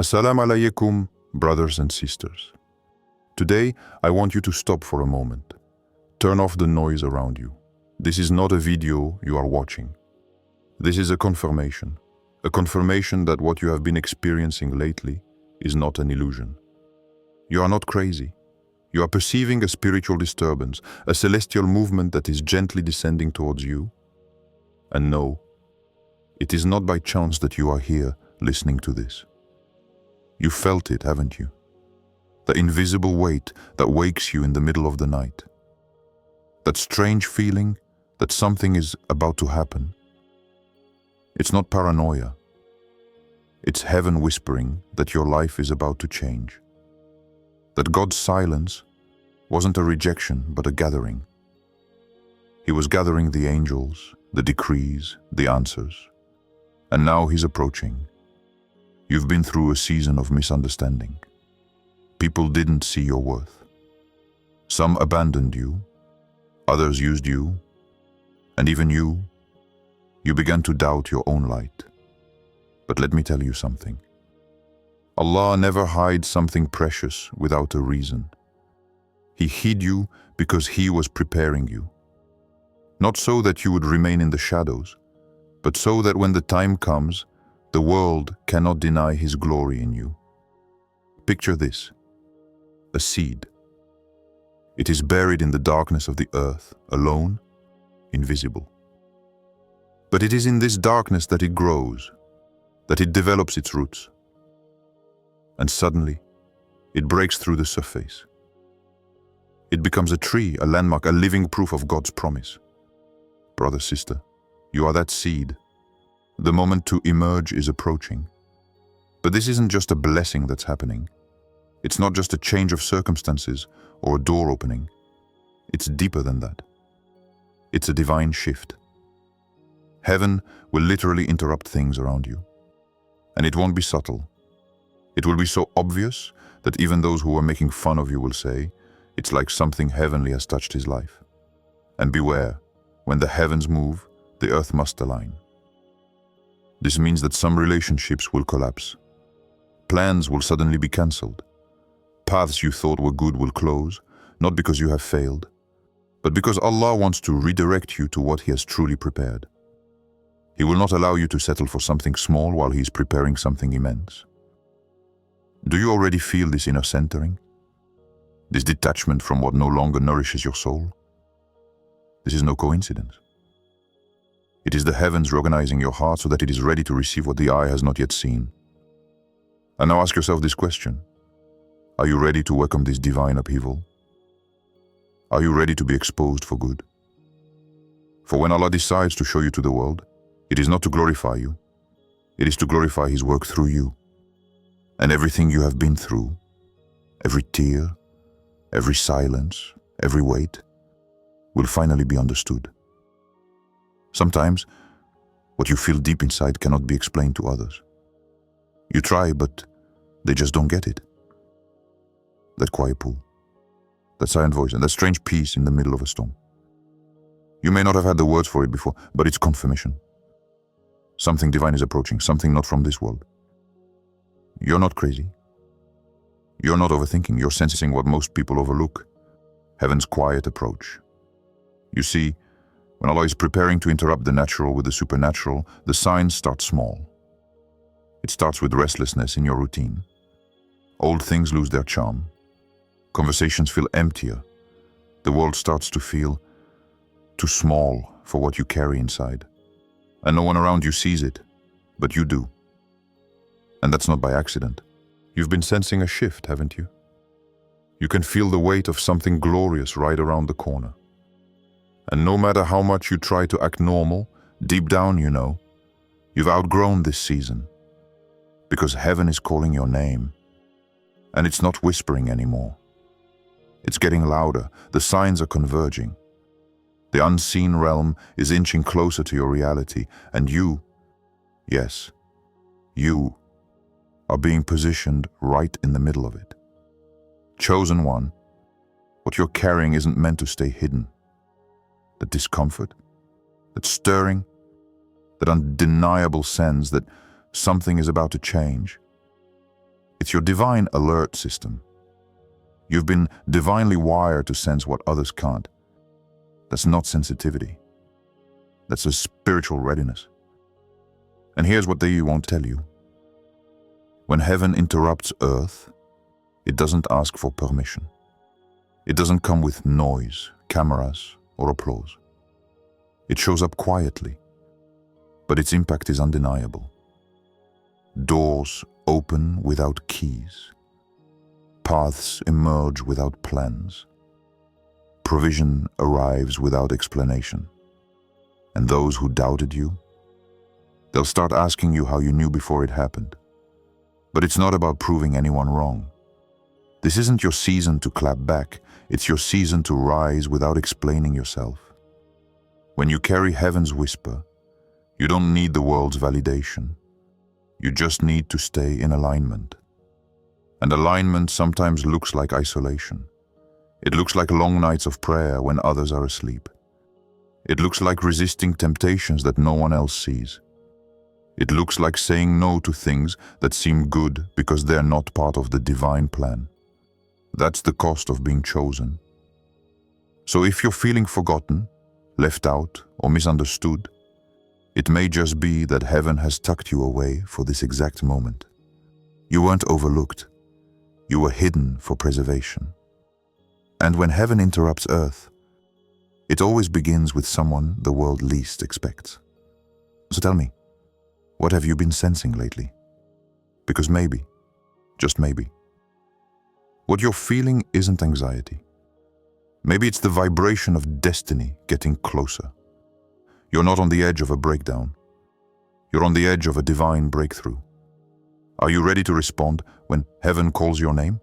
Assalamu alaikum, brothers and sisters. Today, I want you to stop for a moment. Turn off the noise around you. This is not a video you are watching. This is a confirmation that what you have been experiencing lately is not an illusion. You are not crazy. You are perceiving a spiritual disturbance, a celestial movement that is gently descending towards you. And no, it is not by chance that you are here listening to this. You felt it, haven't you? The invisible weight that wakes you in the middle of the night. That strange feeling that something is about to happen. It's not paranoia. It's heaven whispering that your life is about to change. That God's silence wasn't a rejection, but a gathering. He was gathering the angels, the decrees, the answers. And now he's approaching. You've been through a season of misunderstanding. People didn't see your worth. Some abandoned you, others used you, and even you began to doubt your own light. But let me tell you something. Allah never hides something precious without a reason. He hid you because He was preparing you. Not so that you would remain in the shadows, but so that when the time comes, the world cannot deny His glory in you. Picture this, a seed. It is buried in the darkness of the earth, alone, invisible. But it is in this darkness that it grows, that it develops its roots. And suddenly, it breaks through the surface. It becomes a tree, a landmark, a living proof of God's promise. Brother, sister, you are that seed. The moment to emerge is approaching. But this isn't just a blessing that's happening. It's not just a change of circumstances or a door opening. It's deeper than that. It's a divine shift. Heaven will literally interrupt things around you. And it won't be subtle. It will be so obvious that even those who are making fun of you will say, it's like something heavenly has touched his life. And beware, when the heavens move, the earth must align. This means that some relationships will collapse. Plans will suddenly be cancelled. Paths you thought were good will close, not because you have failed, but because Allah wants to redirect you to what He has truly prepared. He will not allow you to settle for something small while He is preparing something immense. Do you already feel this inner centering? This detachment from what no longer nourishes your soul? This is no coincidence. It is the heavens reorganizing your heart so that it is ready to receive what the eye has not yet seen. And now ask yourself this question. Are you ready to welcome this divine upheaval? Are you ready to be exposed for good? For when Allah decides to show you to the world, it is not to glorify you. It is to glorify His work through you. And everything you have been through, every tear, every silence, every weight, will finally be understood. Sometimes, what you feel deep inside cannot be explained to others. You try, but they just don't get it. That quiet pool, that silent voice, and that strange peace in the middle of a storm. You may not have had the words for it before, but it's confirmation. Something divine is approaching, something not from this world. You're not crazy. You're not overthinking, you're sensing what most people overlook. Heaven's quiet approach. You see, when Allah is preparing to interrupt the natural with the supernatural, the signs start small. It starts with restlessness in your routine. Old things lose their charm. Conversations feel emptier. The world starts to feel too small for what you carry inside. And no one around you sees it, but you do. And that's not by accident. You've been sensing a shift, haven't you? You can feel the weight of something glorious right around the corner. And no matter how much you try to act normal, deep down you know, you've outgrown this season. Because heaven is calling your name. And it's not whispering anymore. It's getting louder. The signs are converging. The unseen realm is inching closer to your reality. And you, yes, you, are being positioned right in the middle of it. Chosen one, what you're carrying isn't meant to stay hidden. The discomfort, that stirring, that undeniable sense that something is about to change. It's your divine alert system. You've been divinely wired to sense what others can't. That's not sensitivity. That's a spiritual readiness. And here's what they won't tell you. When heaven interrupts earth, it doesn't ask for permission. It doesn't come with noise, cameras, or applause. It shows up quietly, but its impact is undeniable. Doors open without keys. Paths emerge without plans. Provision arrives without explanation. And those who doubted you, they'll start asking you how you knew before it happened. But it's not about proving anyone wrong. This isn't your season to clap back. It's your season to rise without explaining yourself. When you carry heaven's whisper, you don't need the world's validation. You just need to stay in alignment. And alignment sometimes looks like isolation. It looks like long nights of prayer when others are asleep. It looks like resisting temptations that no one else sees. It looks like saying no to things that seem good because they're not part of the divine plan. That's the cost of being chosen. So if you're feeling forgotten, left out, or misunderstood, it may just be that heaven has tucked you away for this exact moment. You weren't overlooked. You were hidden for preservation. And when heaven interrupts earth, it always begins with someone the world least expects. So tell me, what have you been sensing lately? Because maybe, just maybe, what you're feeling isn't anxiety. Maybe it's the vibration of destiny getting closer. You're not on the edge of a breakdown. You're on the edge of a divine breakthrough. Are you ready to respond when heaven calls your name?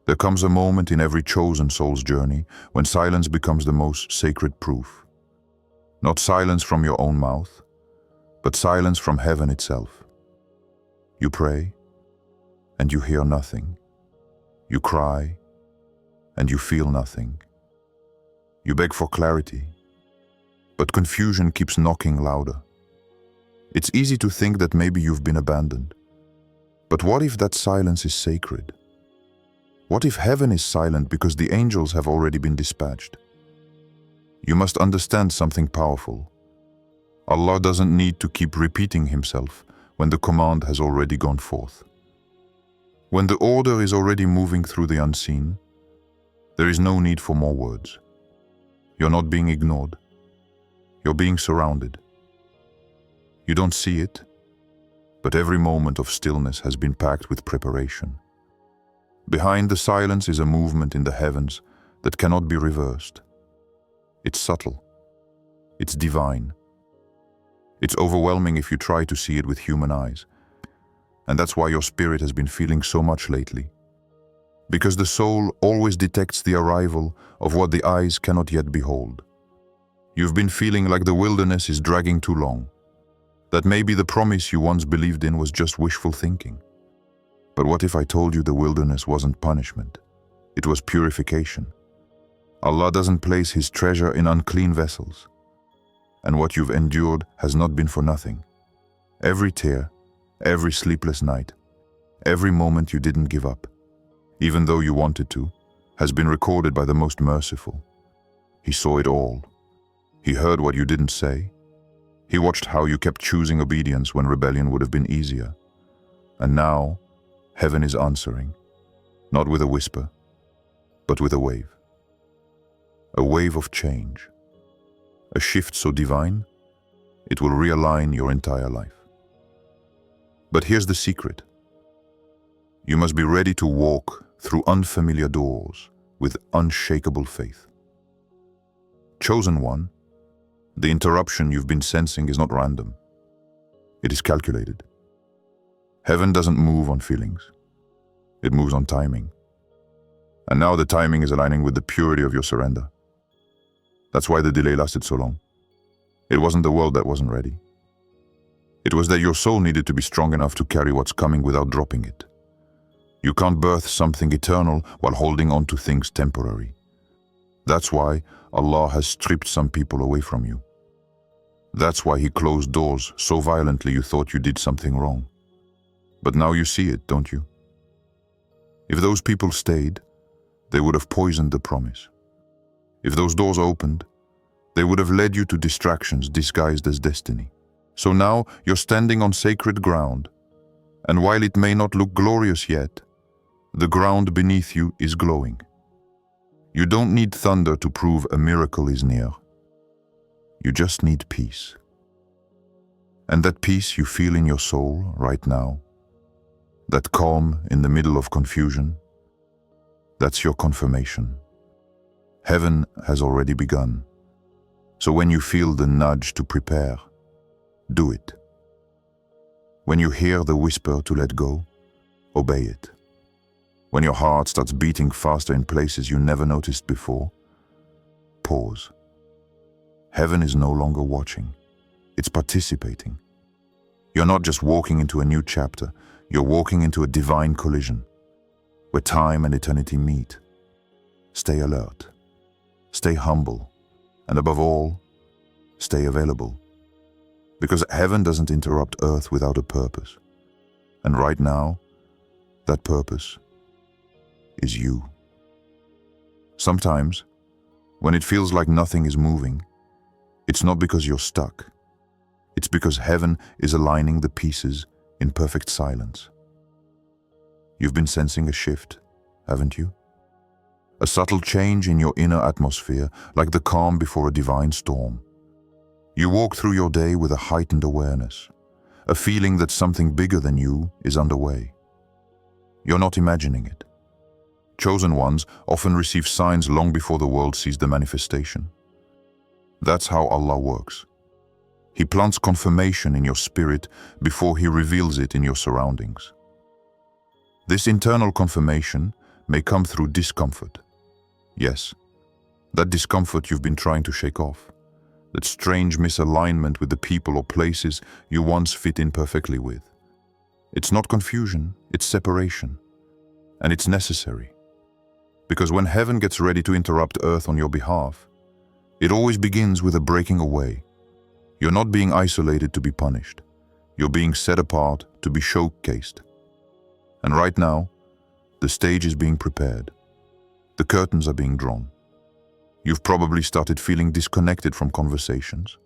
There comes a moment in every chosen soul's journey when silence becomes the most sacred proof. Not silence from your own mouth, but silence from heaven itself. You pray, and you hear nothing. You cry, and you feel nothing. You beg for clarity, but confusion keeps knocking louder. It's easy to think that maybe you've been abandoned. But what if that silence is sacred? What if heaven is silent because the angels have already been dispatched? You must understand something powerful. Allah doesn't need to keep repeating himself when the command has already gone forth. When the order is already moving through the unseen, there is no need for more words. You're not being ignored. You're being surrounded. You don't see it, but every moment of stillness has been packed with preparation. Behind the silence is a movement in the heavens that cannot be reversed. It's subtle. It's divine. It's overwhelming if you try to see it with human eyes. And that's why your spirit has been feeling so much lately. Because the soul always detects the arrival of what the eyes cannot yet behold. You've been feeling like the wilderness is dragging too long. That maybe the promise you once believed in was just wishful thinking. But what if I told you the wilderness wasn't punishment? It was purification. Allah doesn't place His treasure in unclean vessels. And what you've endured has not been for nothing. Every tear, every sleepless night, every moment you didn't give up, even though you wanted to, has been recorded by the most merciful. He saw it all. He heard what you didn't say. He watched how you kept choosing obedience when rebellion would have been easier. And now, heaven is answering, not with a whisper, but with a wave. A wave of change. A shift so divine, it will realign your entire life. But here's the secret. You must be ready to walk through unfamiliar doors with unshakable faith. Chosen one, the interruption you've been sensing is not random. It is calculated. Heaven doesn't move on feelings. It moves on timing. And now the timing is aligning with the purity of your surrender. That's why the delay lasted so long. It wasn't the world that wasn't ready. It was that your soul needed to be strong enough to carry what's coming without dropping it. You can't birth something eternal while holding on to things temporary. That's why Allah has stripped some people away from you. That's why He closed doors so violently you thought you did something wrong. But now you see it, don't you? If those people stayed, they would have poisoned the promise. If those doors opened, they would have led you to distractions disguised as destiny. So now you're standing on sacred ground, and while it may not look glorious yet, the ground beneath you is glowing. You don't need thunder to prove a miracle is near. You just need peace. And that peace you feel in your soul right now, that calm in the middle of confusion, that's your confirmation. Heaven has already begun. So when you feel the nudge to prepare, do it. When you hear the whisper to let go, obey it. When your heart starts beating faster in places you never noticed before, pause. Heaven is no longer watching. It's participating. You're not just walking into a new chapter, you're walking into a divine collision, where time and eternity meet. Stay alert. Stay humble. And above all, stay available. Because heaven doesn't interrupt earth without a purpose. And right now, that purpose is you. Sometimes, when it feels like nothing is moving, it's not because you're stuck. It's because heaven is aligning the pieces in perfect silence. You've been sensing a shift, haven't you? A subtle change in your inner atmosphere, like the calm before a divine storm. You walk through your day with a heightened awareness, a feeling that something bigger than you is underway. You're not imagining it. Chosen ones often receive signs long before the world sees the manifestation. That's how Allah works. He plants confirmation in your spirit before He reveals it in your surroundings. This internal confirmation may come through discomfort. Yes, that discomfort you've been trying to shake off. That strange misalignment with the people or places you once fit in perfectly with. It's not confusion, it's separation. And it's necessary. Because when heaven gets ready to interrupt earth on your behalf, it always begins with a breaking away. You're not being isolated to be punished. You're being set apart to be showcased. And right now, the stage is being prepared. The curtains are being drawn. You've probably started feeling disconnected from conversations,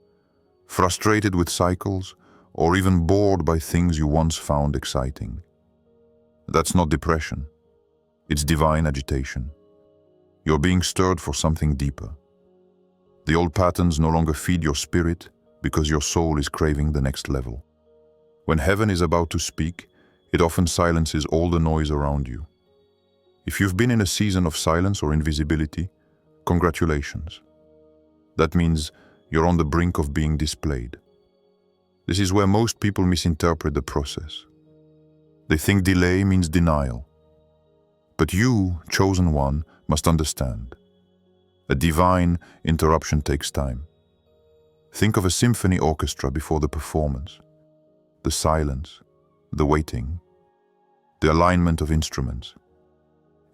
frustrated with cycles, or even bored by things you once found exciting. That's not depression. It's divine agitation. You're being stirred for something deeper. The old patterns no longer feed your spirit because your soul is craving the next level. When heaven is about to speak, it often silences all the noise around you. If you've been in a season of silence or invisibility, congratulations. That means you're on the brink of being displayed. This is where most people misinterpret the process. They think delay means denial. But you, chosen one, must understand. A divine interruption takes time. Think of a symphony orchestra before the performance. The silence, the waiting, the alignment of instruments.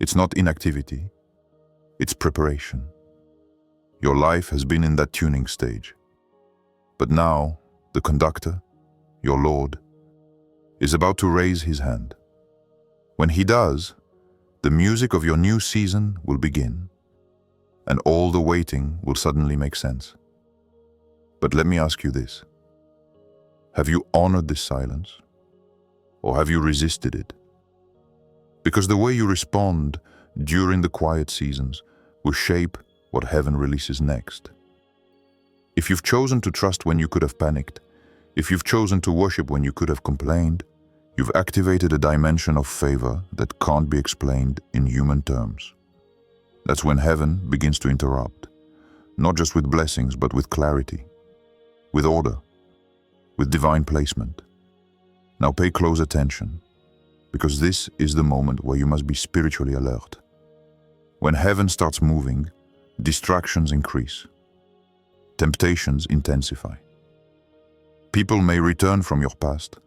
It's not inactivity, it's preparation. Your life has been in that tuning stage. But now, the conductor, your Lord, is about to raise his hand. When he does, the music of your new season will begin, and all the waiting will suddenly make sense. But let me ask you this. Have you honored this silence? Or have you resisted it? Because the way you respond during the quiet seasons will shape what heaven releases next. If you've chosen to trust when you could have panicked, if you've chosen to worship when you could have complained, you've activated a dimension of favor that can't be explained in human terms. That's when heaven begins to interrupt, not just with blessings, but with clarity, with order, with divine placement. Now pay close attention, because this is the moment where you must be spiritually alert. When heaven starts moving, distractions increase, temptations intensify. People may return from your past.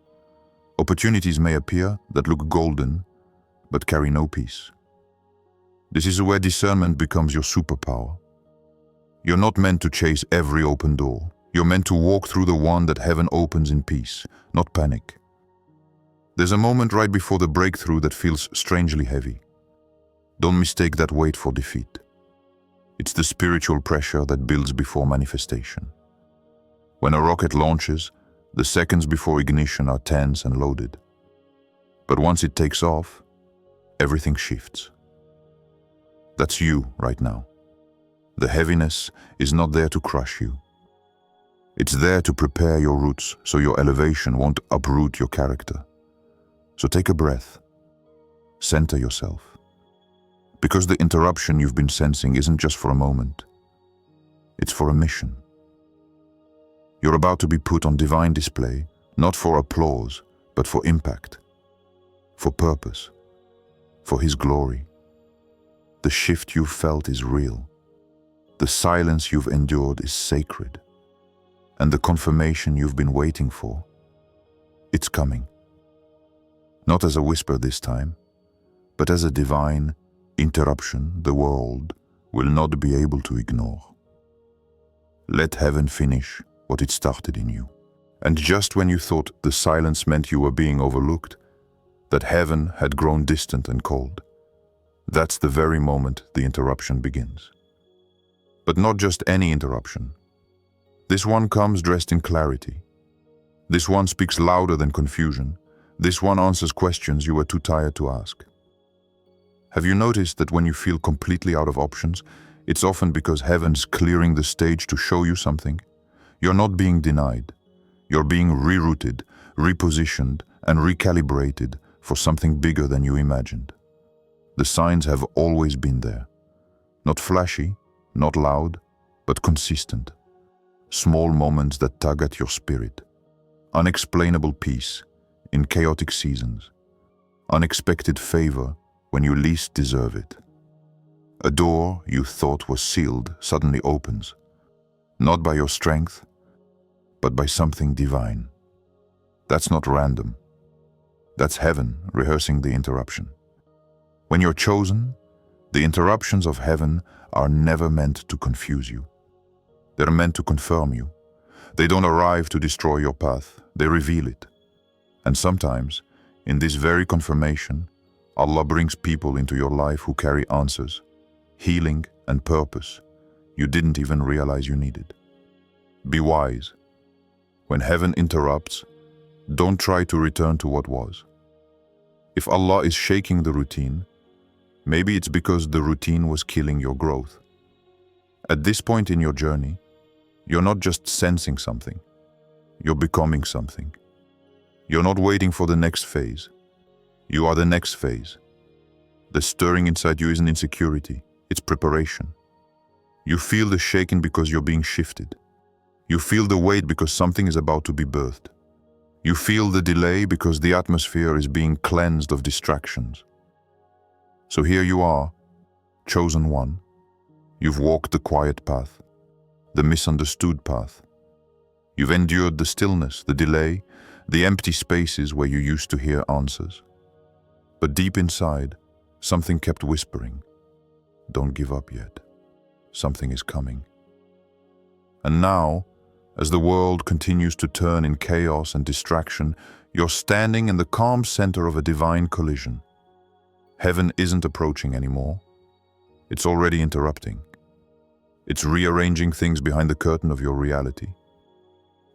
Opportunities may appear that look golden, but carry no peace. This is where discernment becomes your superpower. You're not meant to chase every open door. You're meant to walk through the one that heaven opens in peace, not panic. There's a moment right before the breakthrough that feels strangely heavy. Don't mistake that weight for defeat. It's the spiritual pressure that builds before manifestation. When a rocket launches, the seconds before ignition are tense and loaded. But once it takes off, everything shifts. That's you right now. The heaviness is not there to crush you. It's there to prepare your roots so your elevation won't uproot your character. So take a breath. Center yourself. Because the interruption you've been sensing isn't just for a moment. It's for a mission. You're about to be put on divine display, not for applause, but for impact, for purpose, for His glory. The shift you've felt is real. The silence you've endured is sacred. And the confirmation you've been waiting for, it's coming. Not as a whisper this time, but as a divine interruption the world will not be able to ignore. Let heaven finish what it started in you. And just when you thought the silence meant you were being overlooked, that heaven had grown distant and cold, that's the very moment the interruption begins. But not just any interruption. This one comes dressed in clarity. This one speaks louder than confusion. This one answers questions you were too tired to ask. Have you noticed that when you feel completely out of options, it's often because heaven's clearing the stage to show you something? You're not being denied. You're being rerouted, repositioned, and recalibrated for something bigger than you imagined. The signs have always been there. Not flashy, not loud, but consistent. Small moments that tug at your spirit. Unexplainable peace in chaotic seasons. Unexpected favor when you least deserve it. A door you thought was sealed suddenly opens, not by your strength, but by something divine. That's not random. That's heaven rehearsing the interruption. When you're chosen, the interruptions of heaven are never meant to confuse you. They're meant to confirm you. They don't arrive to destroy your path, they reveal it. And sometimes, in this very confirmation, Allah brings people into your life who carry answers, healing and purpose you didn't even realize you needed. Be wise. When heaven interrupts, don't try to return to what was. If Allah is shaking the routine, maybe it's because the routine was killing your growth. At this point in your journey, you're not just sensing something, you're becoming something. You're not waiting for the next phase. You are the next phase. The stirring inside you isn't insecurity, it's preparation. You feel the shaking because you're being shifted. You feel the weight because something is about to be birthed. You feel the delay because the atmosphere is being cleansed of distractions. So here you are, chosen one. You've walked the quiet path, the misunderstood path. You've endured the stillness, the delay, the empty spaces where you used to hear answers. But deep inside, something kept whispering, don't give up yet. Something is coming. And now, as the world continues to turn in chaos and distraction, you're standing in the calm center of a divine collision. Heaven isn't approaching anymore. It's already interrupting. It's rearranging things behind the curtain of your reality.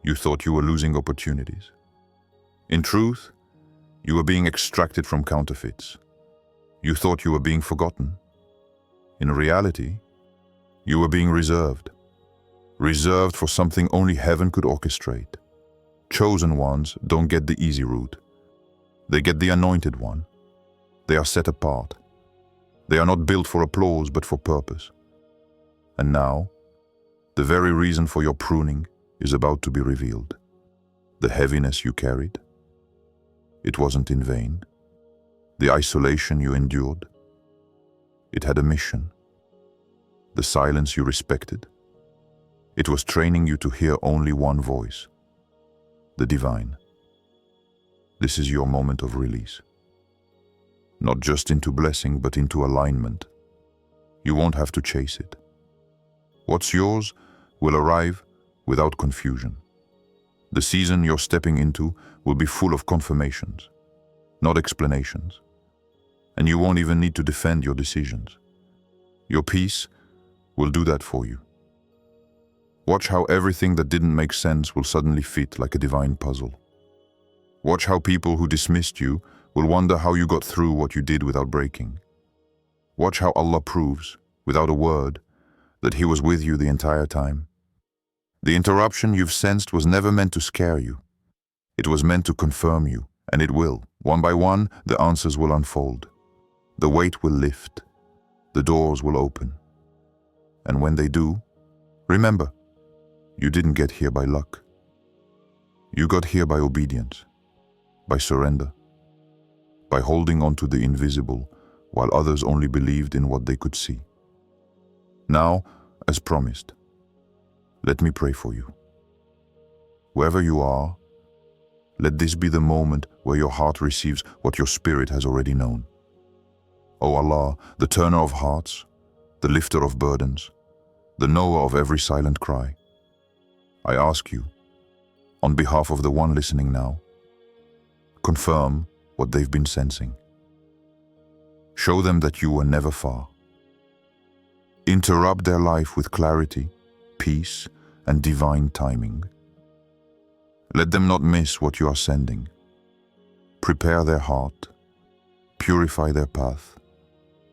You thought you were losing opportunities. In truth, you were being extracted from counterfeits. You thought you were being forgotten. In reality, you were being reserved. Reserved for something only heaven could orchestrate. Chosen ones don't get the easy route. They get the anointed one. They are set apart. They are not built for applause, but for purpose. And now, the very reason for your pruning is about to be revealed. The heaviness you carried, it wasn't in vain. The isolation you endured, it had a mission. The silence you respected, it was training you to hear only one voice, the divine. This is your moment of release. Not just into blessing, but into alignment. You won't have to chase it. What's yours will arrive without confusion. The season you're stepping into will be full of confirmations, not explanations. and you won't even need to defend your decisions. Your peace will do that for you. Watch how everything that didn't make sense will suddenly fit like a divine puzzle. Watch how people who dismissed you will wonder how you got through what you did without breaking. Watch how Allah proves, without a word, that He was with you the entire time. The interruption you've sensed was never meant to scare you. It was meant to confirm you, and it will. One by one, the answers will unfold. The weight will lift. The doors will open. And when they do, remember, you didn't get here by luck. You got here by obedience, by surrender, by holding on to the invisible while others only believed in what they could see. Now, as promised, let me pray for you. Wherever you are, let this be the moment where your heart receives what your spirit has already known. O Allah, the turner of hearts, the lifter of burdens, the knower of every silent cry, I ask you, on behalf of the one listening now, confirm what they've been sensing. Show them that you were never far. Interrupt their life with clarity, peace, and divine timing. Let them not miss what you are sending. Prepare their heart, purify their path,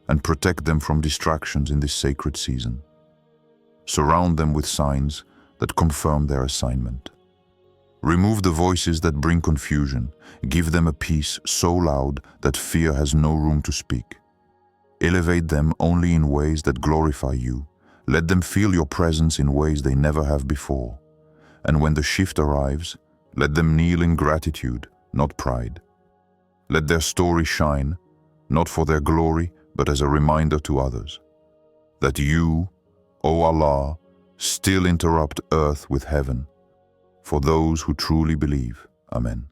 and protect them from distractions in this sacred season. Surround them with signs that confirm their assignment. Remove the voices that bring confusion. Give them a peace so loud that fear has no room to speak. Elevate them only in ways that glorify you. Let them feel your presence in ways they never have before. And when the shift arrives, let them kneel in gratitude, not pride. Let their story shine, not for their glory, but as a reminder to others, that you, O Allah, still interrupt earth with heaven, for those who truly believe. Amen.